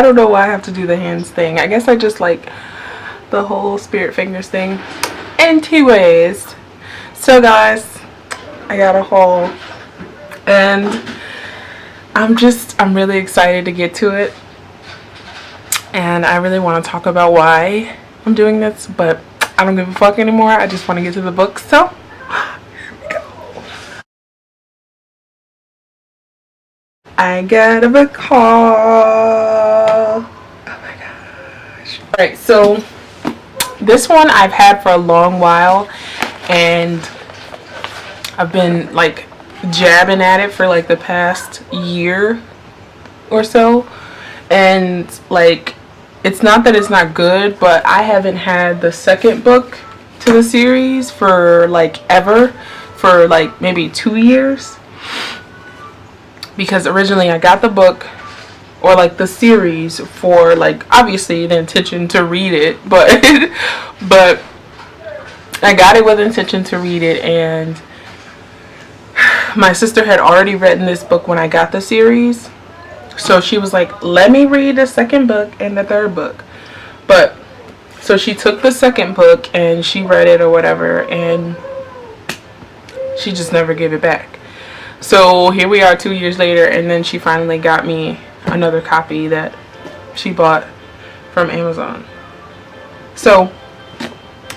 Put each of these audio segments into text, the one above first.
I don't know why I have to do the hands thing. I guess I just like the whole spirit fingers thing. Anyways, so guys, I got a haul, and I'm really excited to get to it, and I really want to talk about why I'm doing this, but I don't give a fuck anymore. I just want to get to the book. So here we go. I got a book haul. Oh my gosh. Alright, so this one I've had for a long while, and I've been like jabbing at it for like the past year or so, and like it's not that it's not good, but I haven't had the second book to the series for like ever, for like maybe 2 years, because originally I got the book, or like the series, for like obviously the intention to read it, but but I got it with intention to read it, and my sister had already written this book when I got the series, so she was like, let me read the second book and the third book. But so she took the second book and she read it or whatever, and she just never gave it back. So here we are 2 years later, and then she finally got me another copy that she bought from Amazon. So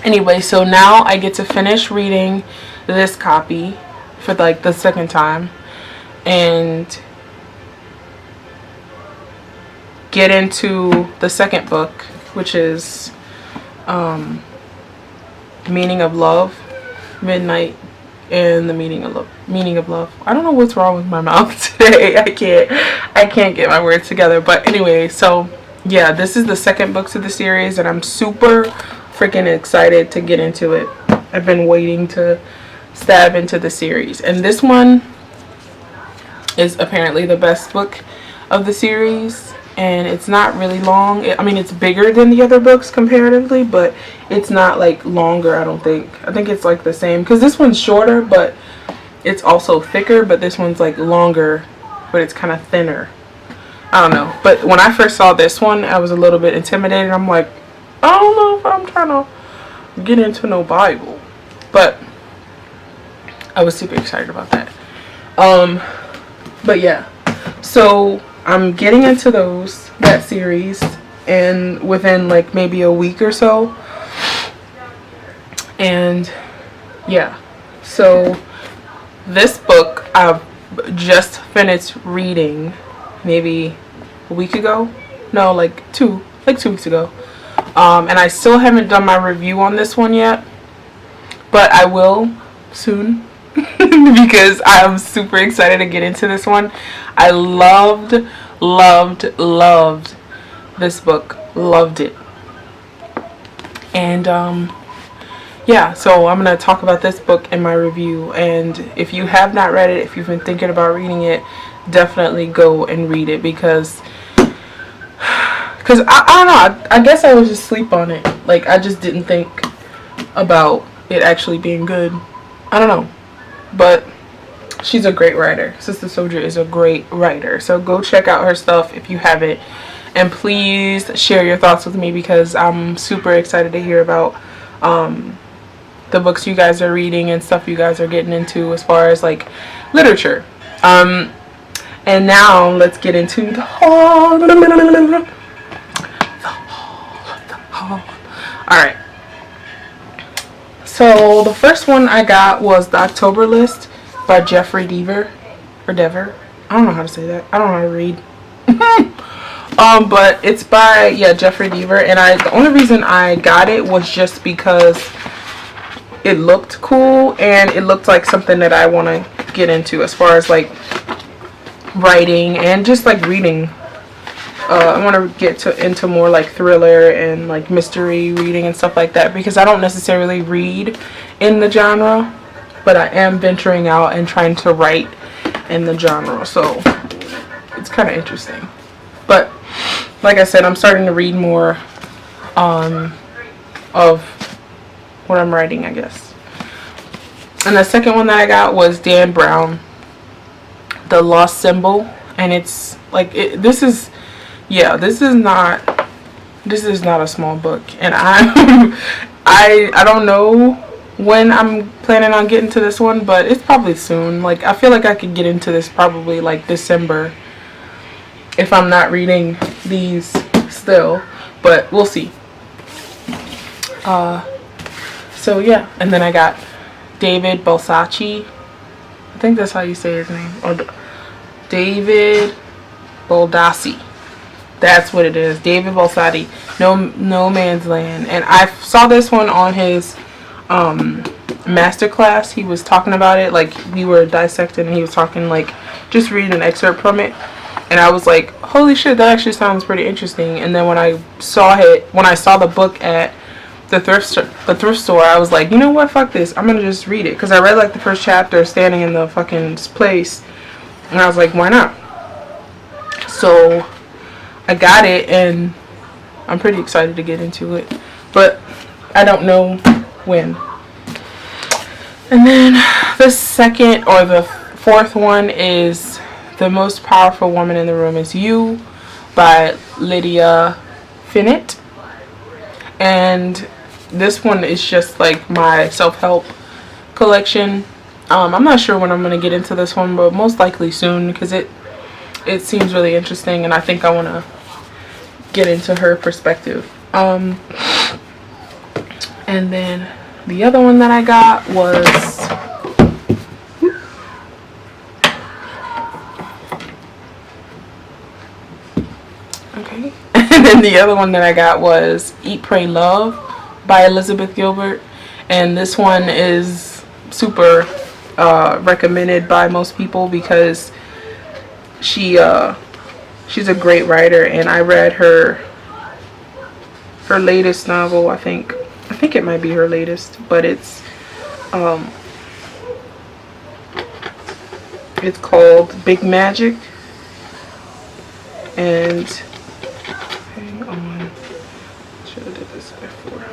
anyway, so now I get to finish reading this copy for like the second time and get into the second book, which is Meaning of Love, Midnight and the Meaning of Love. I don't know what's wrong with my mouth today. I can't get my words together. But anyway, so yeah, this is the second book to the series, and I'm super freaking excited to get into it. I've been waiting to stab into the series, and this one is apparently the best book of the series, and it's not really long. I mean, it's bigger than the other books comparatively, but it's not like longer. I think it's like the same, because this one's shorter, but it's also thicker, but this one's like longer, but it's kind of thinner. I don't know, but when I first saw this one, I was a little bit intimidated. I'm like, I don't know if I'm trying to get into no Bible, but I was super excited about that. But yeah, so I'm getting into that series, and within like maybe a week or so. And yeah, so this book I've just finished reading maybe a week ago. No, like two weeks ago. And I still haven't done my review on this one yet, but I will soon. Because I'm super excited to get into this one. I loved this book. Loved it. And yeah, so I'm going to talk about this book in my review. And if you have not read it, if you've been thinking about reading it, definitely go and read it, because I don't know, I guess I was just asleep on it. Like, I just didn't think about it actually being good. I don't know. But she's a great writer. Sister Souljah is a great writer. So go check out her stuff if you haven't. And please share your thoughts with me, because I'm super excited to hear about the books you guys are reading and stuff you guys are getting into as far as like literature. And now let's get into the haul. Alright. So the first one I got was The October List by Jeffrey Deaver. Or Dever. I don't know how to say that. I don't know how to read. But it's by, Jeffrey Deaver. And the only reason I got it was just because it looked cool, and it looked like something that I want to get into as far as like writing and just like reading. I want to get into more like thriller and like mystery reading and stuff like that, because I don't necessarily read in the genre, but I am venturing out and trying to write in the genre, so it's kind of interesting. But like I said, I'm starting to read more of what I'm writing, I guess. And the second one that I got was Dan Brown, The Lost Symbol, and it's like this is yeah, this is not a small book, and I don't know when I'm planning on getting to this one, but it's probably soon. Like, I feel like I could get into this probably like December if I'm not reading these still, but we'll see. So yeah, and then I got David Baldacci. I think that's how you say his name. Or David Baldacci. That's what it is. David Baldacci. No Man's Land. And I saw this one on his masterclass. He was talking about it. Like, we were dissecting and he was talking, like, just reading an excerpt from it. And I was like, holy shit, that actually sounds pretty interesting. And then when I saw the book at the thrift store, I was like, you know what, fuck this, I'm gonna just read it, because I read like the first chapter standing in the fucking place, and I was like, why not? So I got it, and I'm pretty excited to get into it, but I don't know when. And then the second or the fourth one is The Most Powerful Woman in the Room Is You by Lydia Fenet. And this one is just like my self-help collection. I'm not sure when I'm going to get into this one, but most likely soon, because it seems really interesting, and I think I want to get into her perspective. And then the other one that I got was okay. And then the other one that I got was Eat, Pray, Love by Elizabeth Gilbert. And this one is super recommended by most people because she's a great writer, and I read her latest novel. I think it might be her latest, but it's called Big Magic. And hang on, should have did this before.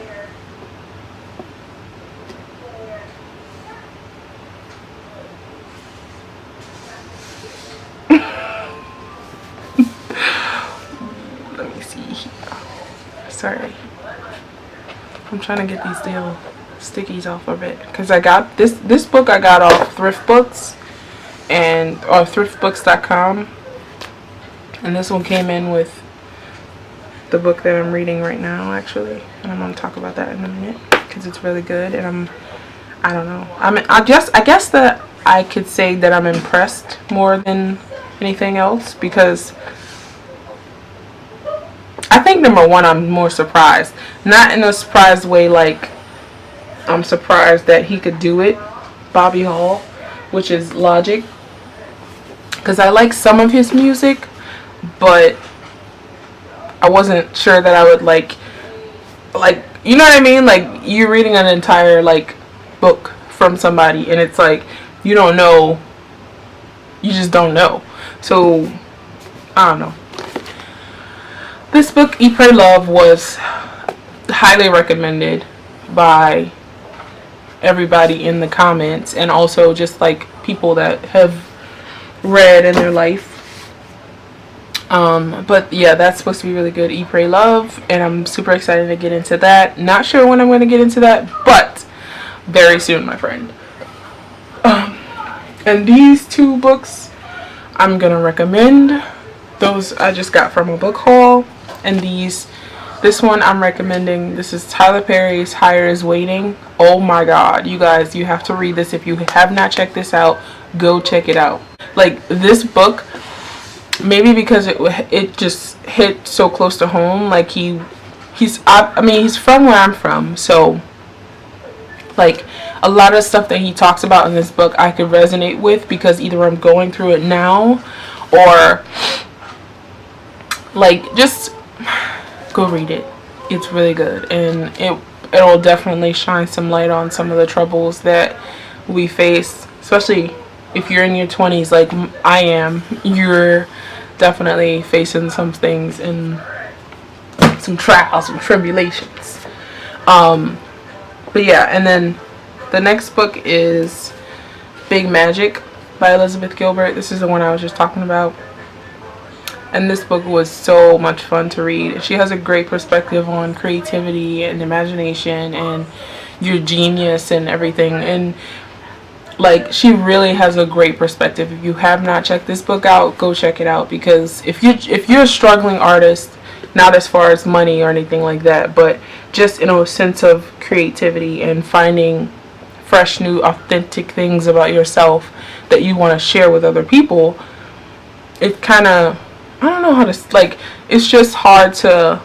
Let me see here. Sorry, I'm trying to get these little stickies off of it, because I got this book I got off Thrift Books or thriftbooks.com. And this one came in with the book that I'm reading right now, actually. And I'm going to talk about that in a minute, because it's really good. And I don't know. I guess that I could say that I'm impressed more than anything else, because I think, number one, I'm more surprised. Not in a surprised way, like I'm surprised that he could do it, Bobby Hall, which is Logic. Because I like some of his music, but I wasn't sure that I would like, you know what I mean? Like, you're reading an entire, like, book from somebody, and it's like, you don't know, you just don't know. So, I don't know. This book, Eat, Pray, Love, was highly recommended by everybody in the comments, and also just, like, people that have read in their life. But yeah, that's supposed to be really good. Eat, Pray, Love, and I'm super excited to get into that. Not sure when I'm going to get into that, but very soon, my friend. And these two books I'm going to recommend. Those I just got from a book haul. And this one I'm recommending. This is Tyler Perry's Higher Is Waiting. Oh my god, you guys, you have to read this. If you have not checked this out, go check it out. Like, this book, maybe because it just hit so close to home. Like, he's from where I'm from, so like a lot of stuff that he talks about in this book I could resonate with, because either I'm going through it now, or like, just go read it. It's really good, and it'll definitely shine some light on some of the troubles that we face, especially if you're in your 20s like I am. You're definitely facing some things and some trials and tribulations. But yeah, and then the next book is Big Magic by Elizabeth Gilbert. This is the one I was just talking about. and this book was so much fun to read. She has a great perspective on creativity and imagination and your genius and everything, and like, she really has a great perspective. If you have not checked this book out, go check it out, because if you're a struggling artist, not as far as money or anything like that, but just in a sense of creativity and finding fresh, new, authentic things about yourself that you want to share with other people, it kind of, I don't know how to, like, it's just hard to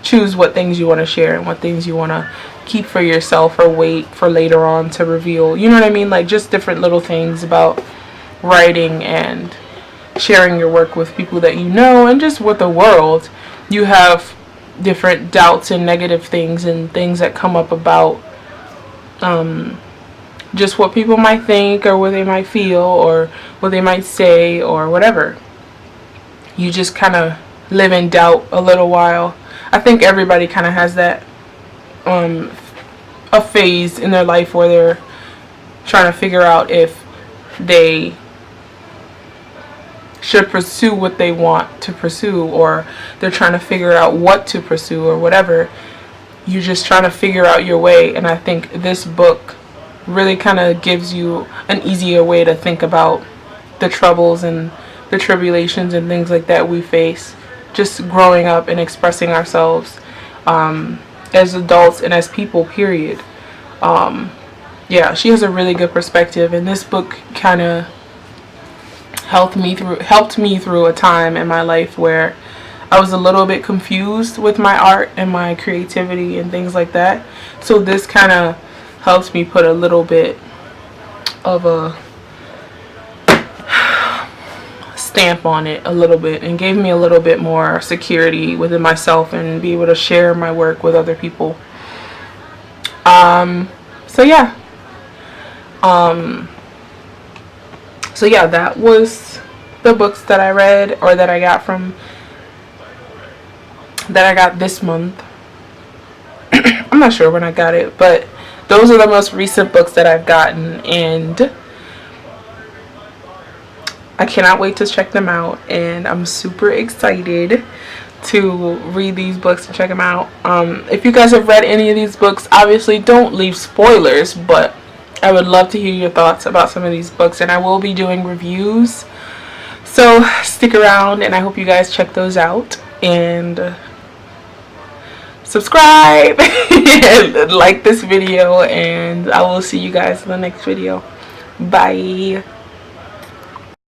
choose what things you want to share and what things you want to keep for yourself or wait for later on to reveal. You know what I mean? Like, just different little things about writing and sharing your work with people that you know, and just with the world. You have different doubts and negative things and things that come up about just what people might think or what they might feel or what they might say or whatever. You just kind of live in doubt a little while. I think everybody kind of has that a phase in their life where they're trying to figure out if they should pursue what they want to pursue, or they're trying to figure out what to pursue or whatever. You're just trying to figure out your way, and I think this book really kind of gives you an easier way to think about the troubles and the tribulations and things like that we face just growing up and expressing ourselves as adults and as people, period. Yeah, she has a really good perspective, and this book kind of helped me through a time in my life where I was a little bit confused with my art and my creativity and things like that. So this kind of helps me put a little bit of a stamp on it a little bit, and gave me a little bit more security within myself and be able to share my work with other people. So yeah. So yeah, that was the books that I read, or that I got this month. I'm not sure when I got it, but those are the most recent books that I've gotten, and I cannot wait to check them out, and I'm super excited to read these books and check them out. If you guys have read any of these books, obviously don't leave spoilers, but I would love to hear your thoughts about some of these books, and I will be doing reviews, so stick around, and I hope you guys check those out, and subscribe and like this video, and I will see you guys in the next video. Bye.